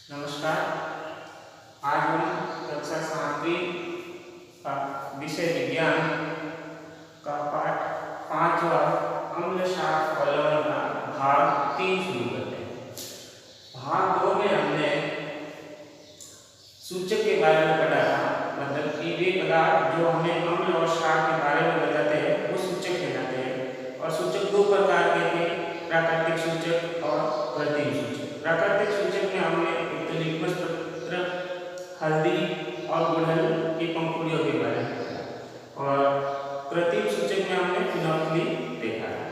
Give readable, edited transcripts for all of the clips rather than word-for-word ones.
नमस्कार। आज हम कक्षा 7वीं का विषय विज्ञान का पाठ 5वां अम्ल क्षार फलन का भाग 3 शुरू करते हैं। भाग 2 में हमने सूचक के बारे में पढ़ा था, मतलब कि वे पदार्थ जो हमें अम्ल और क्षार के बारे में बताते हैं वो सूचक कहलाते हैं। और सूचक दो प्रकार के थे, प्राकृतिक सूचक और कृत्रिम सूचक। प्राकृतिक सूचक में हमने लिटमस पत्र, हल्दी और गुड़हल की पंखुड़ियों के बारे में पढ़ा, और कृत्रिम सूचक में हमने फिनोल्फिन देखा है।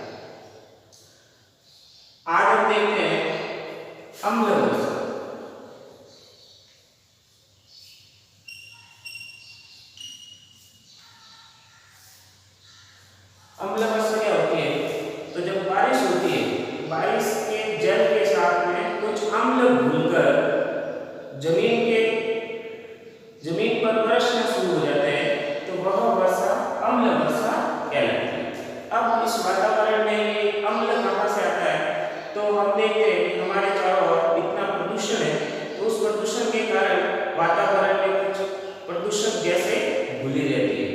आज हम देखते हैं अम्ल वर्षा। अम्ल वर्षा क्या होती है? तो जब बारिश होती है, बारिश के जल के साथ में कुछ अम्ल घुलकर जमीन पर बरसना शुरू हो जाते हैं, तो वह वर्षा अम्ल वर्षा कहलाती है। अब इस वातावरण में ये अम्ल कहाँ से आता है? तो हम देखते हैं कि हमारे चारों ओर इतना प्रदूषण है, तो उस प्रदूषण के कारण वातावरण में कुछ प्रदूषक गैसें घुली रहती है।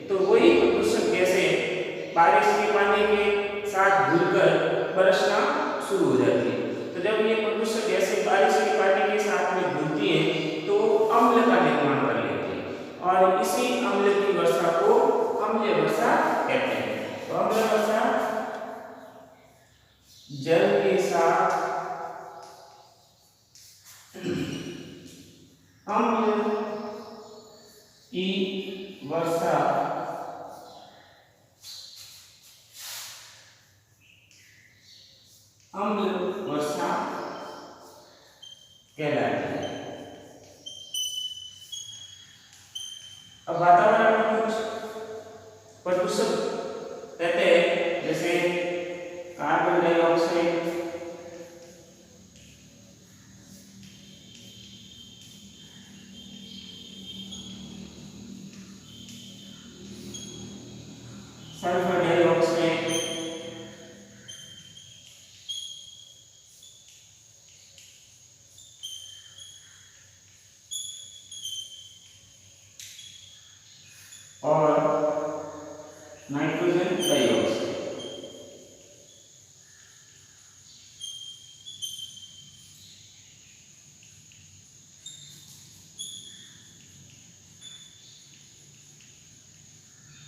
तो वही प्रदूषक गैसें बारिश के पानी के साथ घुलकर बरसना शुरू हो जाती है। तो जब ये प्रदूषक गैसें बारिश के पानी के साथ में घुलती हैं तो अम्ल का निर्माण कर लेती है, और इसी अम्ल की वर्षा को अम्लीय वर्षा कहते हैं। तो अम्ल वर्षा जल के साथ अम्ल की वर्षा अम्ल वर्षा कहलाती है। अब वातावरण में कुछ प्रदूषक रहते हैं, जैसे कार्बन डाइऑक्साइड, सल्फर डाइऑक्साइड, और नाइट्रोजन डाइऑक्साइड।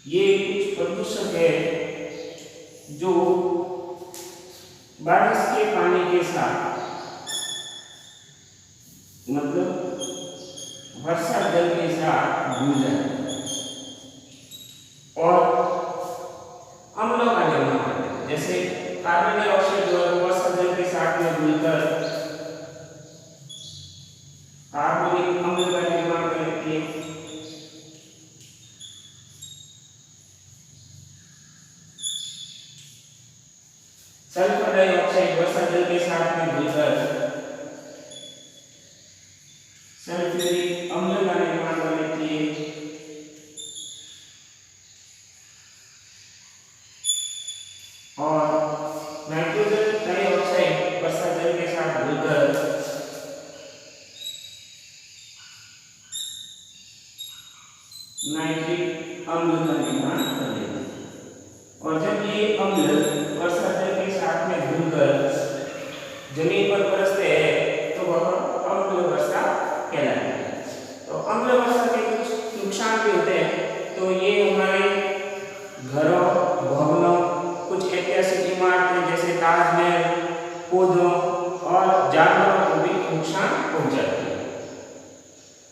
ये कुछ प्रदूषक है जो बारिश के पानी के साथ, मतलब वर्षा जल के साथ घुल जाते हैं और अम्लों का निर्माण करते हैं। जैसे कार्बन डाइऑक्साइड जो है वर्षा जल के साथ में घुलकर कार्बनिक अम्ल का निर्माण करती है। सल्फर डाइऑक्साइड वर्षा जल के साथ में घुलकर सल्फ्यूरिक अम्ल का निर्माण कर लेती है। और नाइट्रोजन डाइऑक्साइड वर्षा जल के साथ घुलकर नाइट्रिक अम्ल का निर्माण कर लेती है। और जब ये अम्ल वर्षा जल के साथ में घुलकर जमीन पर बरसते हैं तो वह अम्ल वर्षा कहलाती है। तो अम्ल वर्षा के कुछ नुकसान भी होते हैं। तो ये हमारे घरों, भवनों, कुछ ऐतिहासिक इमारतें जैसे ताजमहल, पौधों और जानवरों को भी नुकसान पहुंचाती है।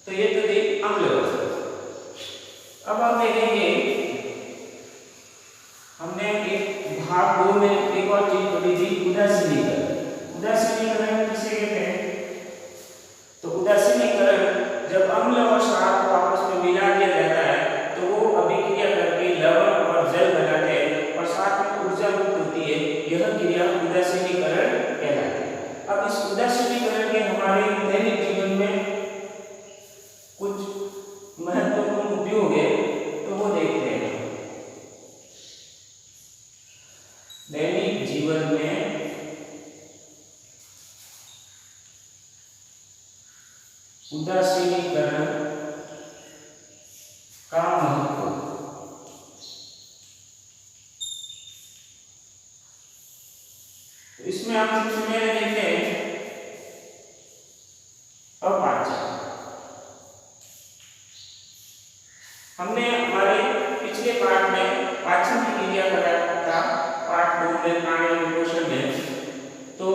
तो ये तो थी अम्ल वर्षा। अब हम देखेंगे, हमने एक भाग 2 में एक और चीज पढ़ी थी, उदासीनीकरण। उदासीनीकरण किसे कहते हैं? तो उदासीनीकरण जब अम्ल और क्षार को आपस में मिला दिया जाता है तो वो अभिक्रिया करके लवण और जल बनाते हैं और साथ में ऊर्जा मुक्त होती है। यह क्रिया उदासीनीकरण कहलाती है। अब इस उदासीनीकरण के हमारे दैनिक उदासीनीकरण का महत्व। तो इसमें हम सबसे पहले देखते हैं अपाचन। हमने हमारे पिछले पाठ में पाचन की क्रिया कराया था, पाठ 2 में प्राणी के पोषण में। तो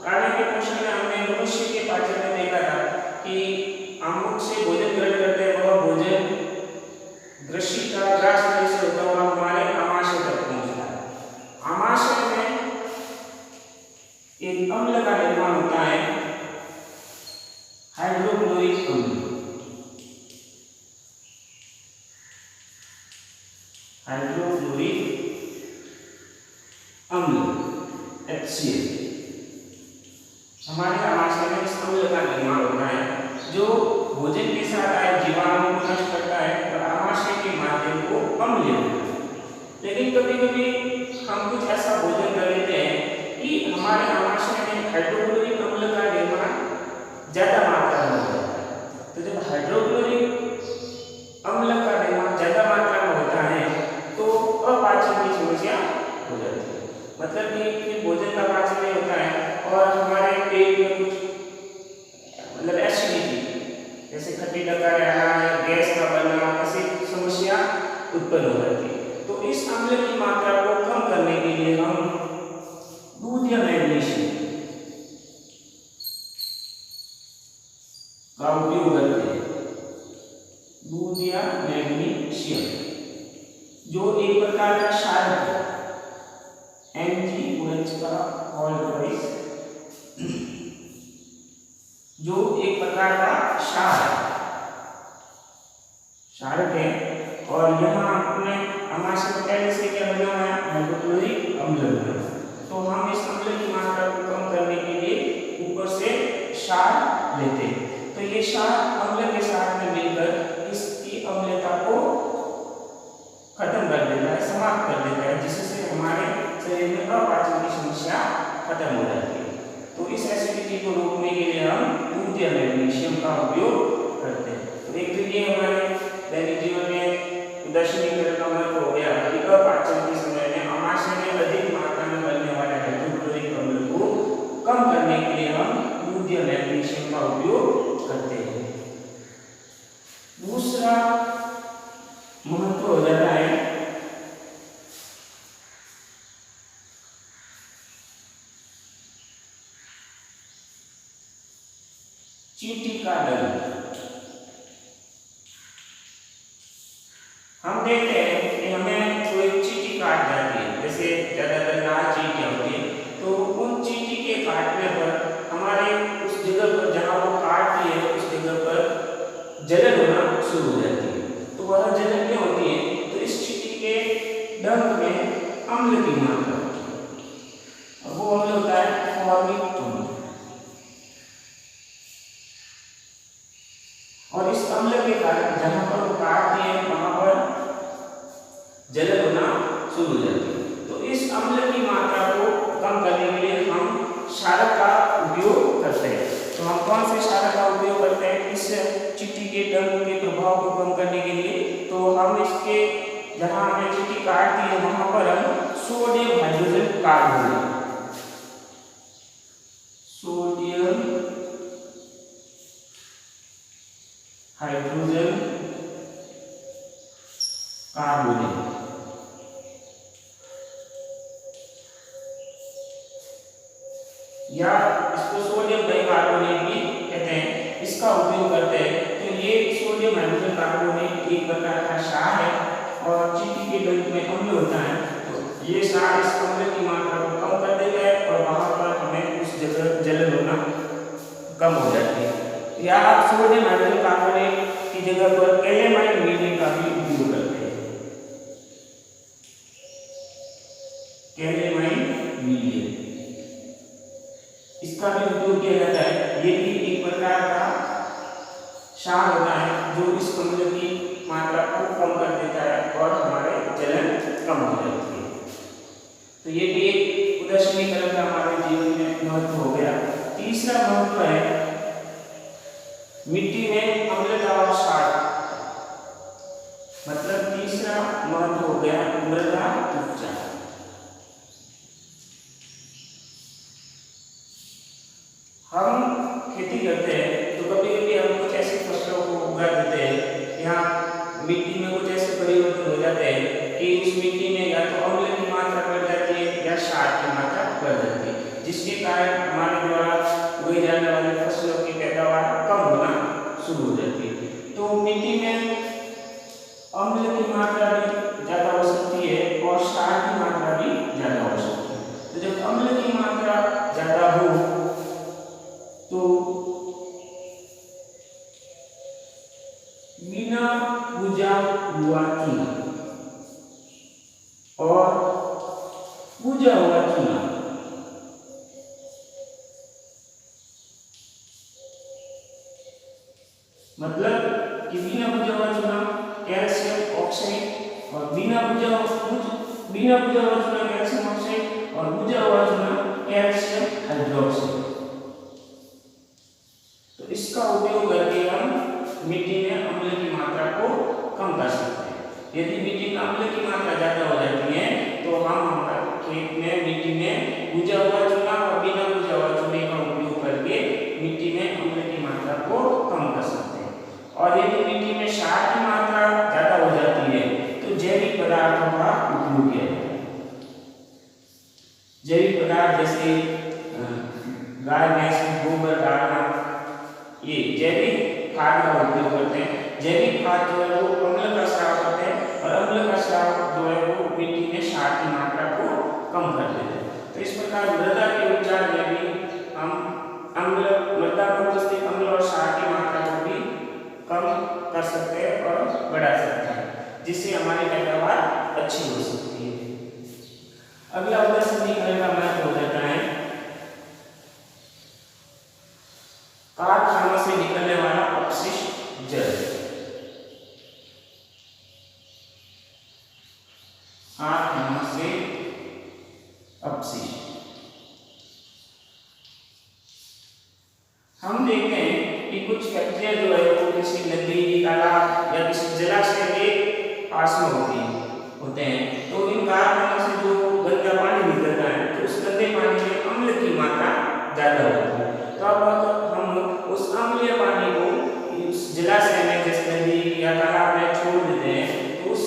प्राणी के पोषण में हमने मनुष्य के पाचन में देखा था कि हम मुख से भोजन ग्रहण करते हैं, वह भोजन ग्रसिका ग्रास से होता हुआ हमारे आमाशय तक पहुंचता है। आमाशय में एक अम्ल का निर्माण होता है, हाइड्रोक्लोरिक अम्ल। हाइड्रोक्लोरिक अम्ल HCl हमारे आमाशय में इस अम्ल का निर्माण होता है, जो भोजन के साथ आए जीवाणुओं को नष्ट करता है और आमाशय के माध्यम को अम्लीय बनाता है। लेकिन कभी-कभी हम कुछ ऐसा भोजन कर लेते हैं कि हमारे आमाशय में हाइड्रोक्लोरिक अम्ल का निर्माण ज्यादा मात्रा में होता है। तो जब हाइड्रोक्लोरिक अम्ल का निर्माण ज्यादा मात्रा में होता है तो अपाचन की समस्या हो जाती है। मतलब कि भोजन का पाचन नहीं होता है और हमारे पेट में कुछ मतलब एसिडिटी जैसे खट्टी डकार आना या गैस का बनना, ऐसी समस्या उत्पन्न हो जाती है। तो इस अम्ल की मात्रा को कम करने के लिए हम दूध या मैग्नीशियम का उपयोग करते हैं। दूध या मैग्नीशियम जो एक प्रकार का क्षारक है, MgOH का ऑलवेज, जो एक प्रकार का क्षारक है। और यहाँ अपने आमाशय में पहले से क्या बना हुआ है, हाइड्रोक्लोरिक अम्ल बना हुआ है। तो हम इस अम्ल की मात्रा को कम करने के लिए ऊपर से क्षार लेते हैं। तो ये क्षार अम्ल के साथ में मिलकर इसकी अम्लता को खत्म कर देता है, समाप्त कर देता है, जिससे हमारे शरीर में अपाचन की समस्या खत्म हो जाती है। तो इस एसिडिटी को रोकने के लिए हम दूध या मैग्नीशियम का उपयोग करते हैं। तो एक तो ये हमारे दैनिक जीवन में उदासीनीकरण का महत्व हो गया कि अपाचन के समय में आमाशय में अधिक मात्रा में बनने वाले हाइड्रोक्लोरिक अम्ल को कम करने के लिए हम दूध या मैग्नीशियम का उपयोग करते हैं। दूसरा महत्व हो जाता है चींटी का दंत। हम देखते हैं कि हमें कोई चींटी काट जाती है, जैसे ज्यादातर लाल चींटियां होती है, तो उन चींटी के काटने पर हमारे उस जगह पर जहां वो काट रही है उस जगह पर जलन होना शुरू हो जाती है। तो वह जलन क्यों होती है? तो इस चींटी के डंक में अम्ल की मात्रा होती है, और वो अम्ल होता है फॉर्मिक अम्ल। और इस अम्ल के कारण जहां पर वो काटती है वहां पर जलन होना शुरू हो जाती है। तो इस अम्ल की मात्रा को कम करने के लिए हम क्षारक का उपयोग करते हैं। तो हम कौन से क्षारक का उपयोग करते हैं इस चींटी के डंक के प्रभाव को कम करने के लिए? तो हम इसके जहां हमें चींटी काटती है वहां पर हम sodium hydrogen carbonate, sodium hydrogen carbonate या इसको सोडियम बाइकार्बोनेट भी कहते हैं, इसका उपयोग करते हैं। तो ये सोडियम हाइड्रोजन कार्बोनेट एक प्रकार का क्षार है और चींटी के डंक में अम्ल होता है। तो ये क्षार इस अम्ल की मात्रा को कम कर देता है और वहां पर हमें उस जगह जलन होना कम हो जाती है। या आप सोडियम हाइड्रोजन कार्बोनेट की जगह पर कैलेमाइन मीडियम का भी उपयोग करते हैं। कैलेमाइन मीडियम इसका भी उपयोग किया जाता है। ये भी एक प्रकार का क्षार होता है जो इस अम्ल की मात्रा को कम कर देता है और हमारे जलन कम हो जाती है। तो ये भी एक उदासीनीकरण का हमारे जीवन में महत्व हो गया। तीसरा महत्व है मिट्टी में अम्लता और क्षार, मतलब तीसरा महत्व हो गया मृदा उपचार। हम खेती करते हैं तो कभी कभी हम कुछ ऐसी फसलों को उगा देते हैं, यहाँ मिट्टी में कुछ ऐसे परिवर्तन हो जाते हैं कि उस मिट्टी में या तो अम्ल की मात्रा बढ़ जाती है या क्षार की मात्रा बढ़ जाती है, जिसके कारण हमारे द्वारा उगाई जाने वाली फसलों की पैदावार कम होना शुरू हो जाती है। तो मिट्टी में अम्ल की मात्रा भी ज्यादा हो सकती है और क्षार की मात्रा भी ज्यादा हो सकती है। तो जब अम्ल की मात्रा ज्यादा हो तो बिना भुजा हुआ चूना और भुजा हुआ चूना, मतलब कि बिना भुजा हुआ चूना कैल्शियम ऑक्साइड और बिना भुजा हुआ चूना कैल्शियम ऑक्साइड और भुजा हुआ चूना कैल्शियम हाइड्रोक्साइड। तो इसका उपयोग करके हम मिट्टी में अम्ल की मात्रा को कम कर सकते हैं। यदि मिट्टी में अम्ल की मात्रा ज्यादा हो जाती है तो हम हमारे खेत में मिट्टी में भुजा हुआ चूना और बिना भुजा हुआ चूने का उपयोग करके मिट्टी में अम्ल की मात्रा को कम कर सकते हैं। और यदि मिट्टी में क्षार की मात्रा ज्यादा हो जाती है तो जैविक पदार्थों का उपयोग किया जाता है। जैविक पदार्थ जैसे गाय भैंस का गोबर डालना, ये जैविक खाद का उपयोग करते हैं। जैविक खाद जो है वो अम्ल का स्राव करते हैं और अम्ल का स्राव जो है वो मिट्टी में क्षार की मात्रा को कम कर देते हैं। तो इस प्रकार मृदा के उपचार में भी हम मृदा में उपस्थित अम्ल और क्षार की मात्रा को भी कम कर सकते हैं और बढ़ा सकते हैं, जिससे हमारी पैदावार अच्छी हो सकती है। अगला उदाहरण निकलने का महत्व हो जाता है कारखानों से निकलने वाला अपशिष्ट जल। कारखानों से अपशिष्ट हम देखते हैं कि कुछ फैक्ट्रियां जो है वो किसी नदी, तालाब या किसी जलाशय के पास में होते हैं। तो इन कारखानों से जो गंदा पानी निकलता है तो उस गंदे पानी में अम्ल की मात्रा ज्यादा होती है। तो अब हम उस अम्लीय पानी को उस जलाशय में जैसे नदी या तालाब में छोड़ देते हैं तो उस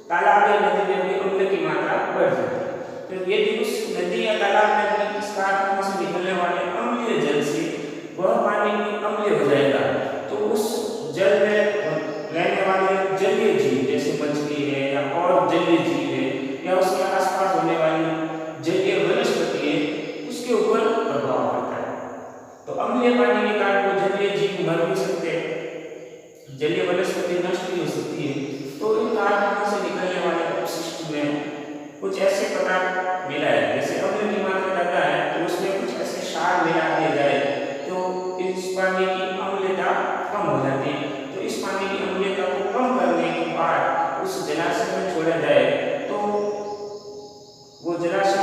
तालाब या नदी में भी अम्ल की मात्रा बढ़ जाती है। तो यदि उस नदी या तालाब में भी इस कारखानों से निकलने वाले अम्लीय जल से वह पानी भी अम्लीय हो जाएगा तो उस जल में रहने वाले जलीय जीव जैसे मछली है या और जलीय जीव है या उसके आसपास होने वाली जलीय वनस्पति है उसके ऊपर प्रभाव पड़ता है। तो अम्लीय पानी के कारण वो जलीय जीव मर भी सकते हैं, जलीय वनस्पति नष्ट भी हो सकती है। तो इन कारखानों से निकलने वाले अपशिष्ट में कुछ ऐसे पदार्थ मिला है, जैसे अम्ल की मात्रा ज्यादा है तो उसमें कुछ ऐसे क्षार मिला दिया जाए तो इस पानी की अम्लता कम हो जाती है। तो इस पानी की अम्लता को कम करने के बाद उस जलाशय में छोड़ा जाए तो वो जलाशय